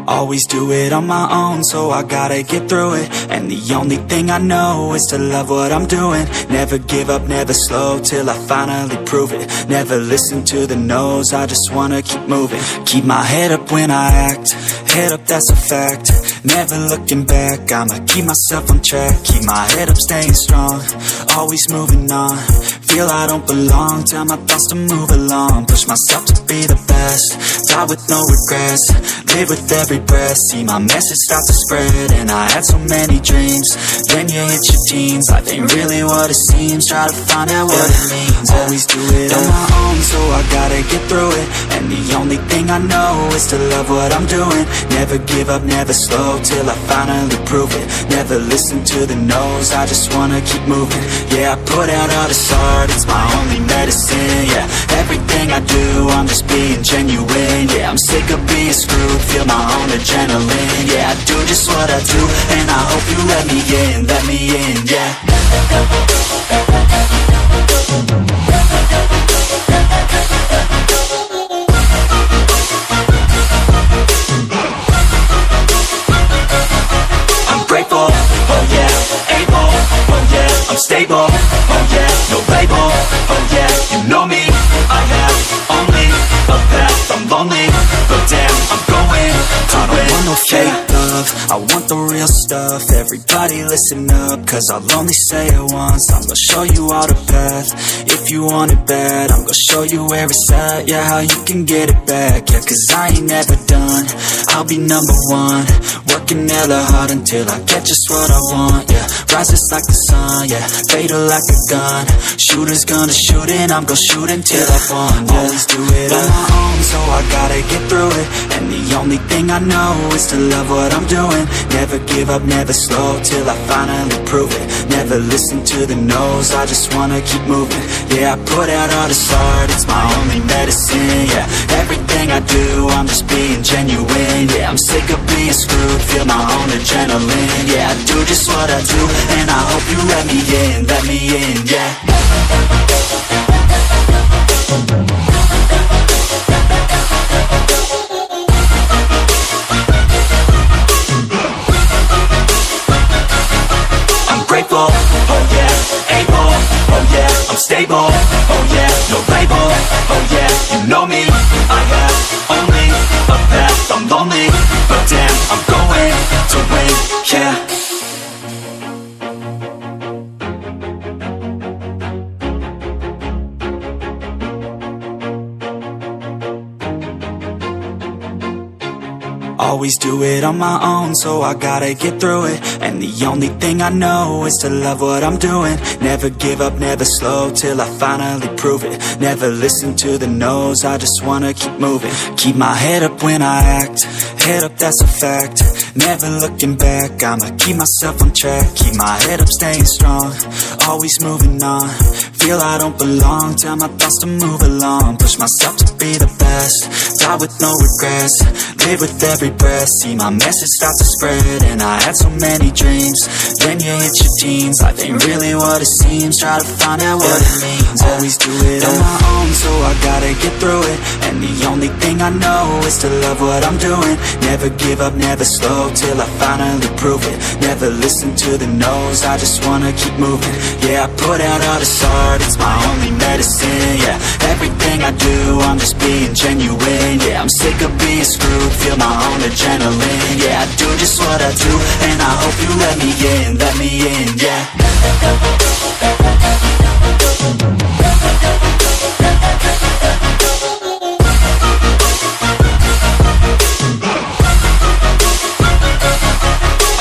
Always do it on my own, so I gotta get through it. And the only thing I know is to love what I'm doing. Never give up, never slow, till I finally prove it. Never listen to the no's, I just wanna keep moving. Keep my head up when I act, head up, that's a fact. Never looking back, I'ma keep myself on track. Keep my head up, staying strong, always moving on. Feel I don't belong, tell my thoughts to move along. Push myself to be the best, die with no regrets. Live with every breath, see my message start to spread. And I had so many dreams, then you hit your teens. Life ain't really what it seems, try to find out what it means. Always do it on my own, so I gotta get through it. And the only thing I know is to love what I'm doing. Never give up, never slow, till I finally prove it. Never listen to the no's, I just wanna keep moving. Yeah, I put out all this art, it's my only medicine. Yeah, everything I do, I'm just being genuine. Yeah, I'm sick of being screwed, feel my own adrenaline. Yeah, I do just what I do, and I hope you let me in, yeah. I'm grateful, oh yeah, able, oh yeah, I'm stable, oh yeah, no label, oh yeah, you know me, I have only a path, I'm lonely, but damn, I'm going to win. I don't want no fake love, I want the real stuff. Everybody listen up, cause I'll only say it once. I'm gonna show you all the path, if you want it bad. I'm gonna show you where it's at, yeah, how you can get it back. Yeah, cause I ain't never done, I'll be number one. Working hella hard until I get just what I want, yeah. Rises like the sun, yeah, fatal like a gun. Shooter's gonna shoot and I'm gonna shoot until I won, yeah. Always do it on my own, so I gotta get through it. And the only thing I know is to love what I'm doing. Never give up, never slow, till I finally prove it. Never listen to the no's, I just wanna keep moving. Yeah, I put out all this art, it's my only medicine. Yeah, everything I do, I'm just being genuine. Yeah, I'm sick of being screwed, feel my own adrenaline. Yeah, I do just what I do, and I hope you let me in, yeah. I'm grateful, oh yeah, able, oh yeah, I'm stable, oh yeah, no label, oh yeah, you know me, I have only a path, I'm lonely, but damn, I'm going to win, yeah. Always do it on my own, so I gotta get through it. And the only thing I know is to love what I'm doing. Never give up, never slow, till I finally prove it. Never listen to the no's, I just wanna keep moving. Keep my head up when I act, head up, that's a fact. Never looking back, I'ma keep myself on track. Keep my head up, staying strong, always moving on. Feel I don't belong, tell my thoughts to move along. Push myself to be the best, die with no regrets. Live with every breath, see my message start to spread. And I had so many dreams, then you hit your teens. Life ain't really what it seems, try to find out what it means. Always do it on my own, so I gotta get through it. And the only thing I know is to love what I'm doing. Never give up, never slow, till I finally prove it. Never listen to the no's, I just wanna keep moving. Yeah, I put out all this art, it's my only medicine. Yeah, everything I do, I'm just being genuine. Yeah, I'm sick of being screwed, feel my own adrenaline. Yeah, I do just what I do, and I hope you let me in, yeah.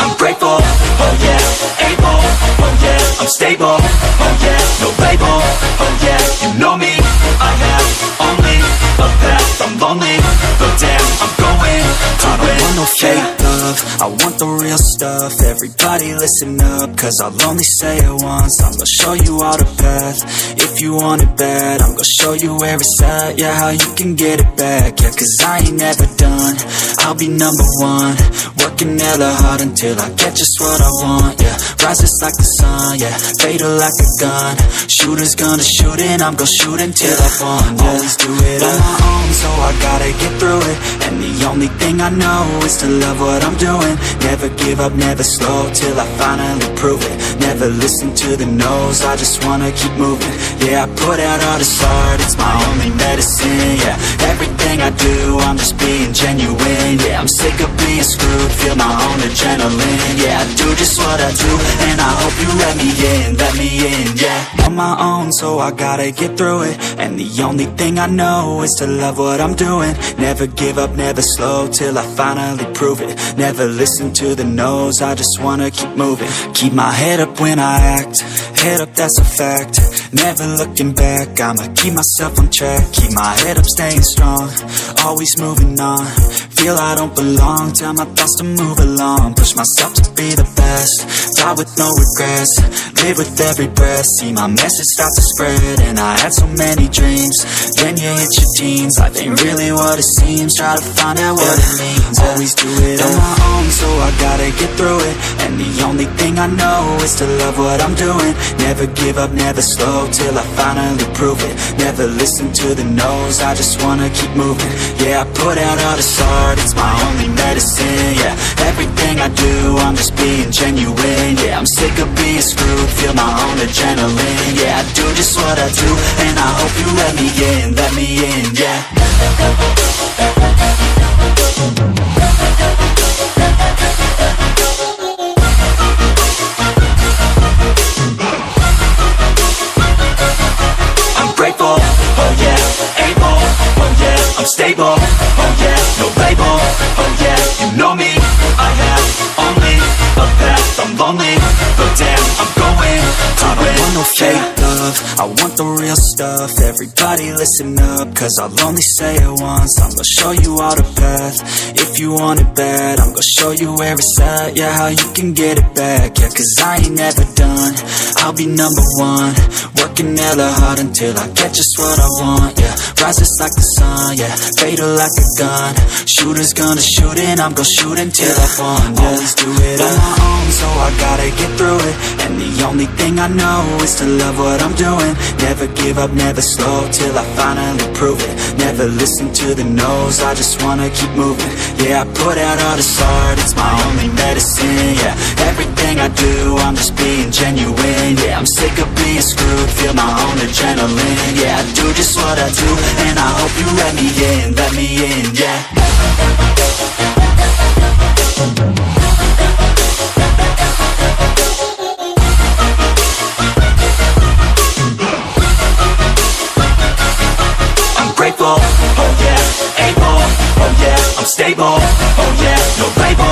I'm grateful, oh yeah, able, oh yeah, I'm stable, oh yeah, no label, oh yeah, you know me, I have only a path, I'm lonely, but damn, I'm going to win. I don't want no fake love, I want the real stuff. Everybody listen up, cause I'll only say it once. I'm gonna show you all the path, if If you want it bad, I'm gonna show you where it's at. Yeah, how you can get it back. Yeah, cause I ain't never done. I'll be number one, working hella hard until I get just what I want. Yeah, rises like the sun, yeah, fatal like a gun. Shooters gonna shoot and I'm gonna shoot until I won. Yeah, always do it on my own, so I gotta get through it. And the only thing I know is to love what I'm doing. Never give up, never slow, till I finally prove it. Never listen to the no's, I just wanna keep moving. Yeah, I put out all this art, it's my only medicine. Yeah, everything I do, I'm just being genuine. Yeah, I'm sick of being screwed, feel my own adrenaline. Yeah, I do just what I do, and I hope you let me in, yeah. On my own, so I gotta get through it. And the only thing I know is to love what I'm doing. Never give up, never slow, till I finally prove it. Never listen to the no's, I just wanna keep moving. Keep my head up when I act, head up, that's a fact. Never looking back, I'ma keep myself on track. Keep my head up, staying strong, always moving on. Feel I don't belong, tell my thoughts to move along. Push myself to be the best, die with no regrets. Live with every breath, see my message start to spread. And I had so many dreams, then you hit your teens. Life ain't really what it seems, try to find out what it means. Always do it on my own, so I gotta get through it. And the only thing I know is to love what I'm doing. Never give up, never slow, till I finally prove it. Never listen to the no's, I just wanna keep moving. Yeah, I put out all this art, it's my only medicine. Yeah, everything I do, I'm just being genuine. Yeah, I'm sick of being screwed, feel my own adrenaline. Yeah, I do just what I do, and I hope you let me in, yeah. I'm grateful, oh yeah, able, oh yeah, I'm stable, oh yeah, no label, oh yeah, you know me, I have only a path, I'm lonely, but damn, I'm going to win. I don't want no fake love, I want the real stuff. Everybody listen up, cause I'll only say it once. I'm gonna show you all the path, if you want it bad. I'm gonna show you where it's at, yeah, how you can get it back. Yeah, cause I ain't never done, I'll be number one, working hella hard until I get just what I want. Yeah, rises like the sun, yeah, fatal like a gun. Shooters gonna shoot and I'm gonna shoot until I won. Yeah, always do it on my own, so I gotta get through it. And the only thing I know is to love what I'm doing. Never give up, never slow, till I finally prove it. Never listen to the no's, I just wanna keep moving. Yeah, I put out all this art, it's my only medicine. Yeah, everything I do, I'm just being genuine. Yeah, I'm sick of being screwed, feel my own adrenaline. Yeah, I do just what I do, and I hope you let me in, yeah. Grateful, oh yeah, able, oh yeah, I'm stable, oh yeah, no label,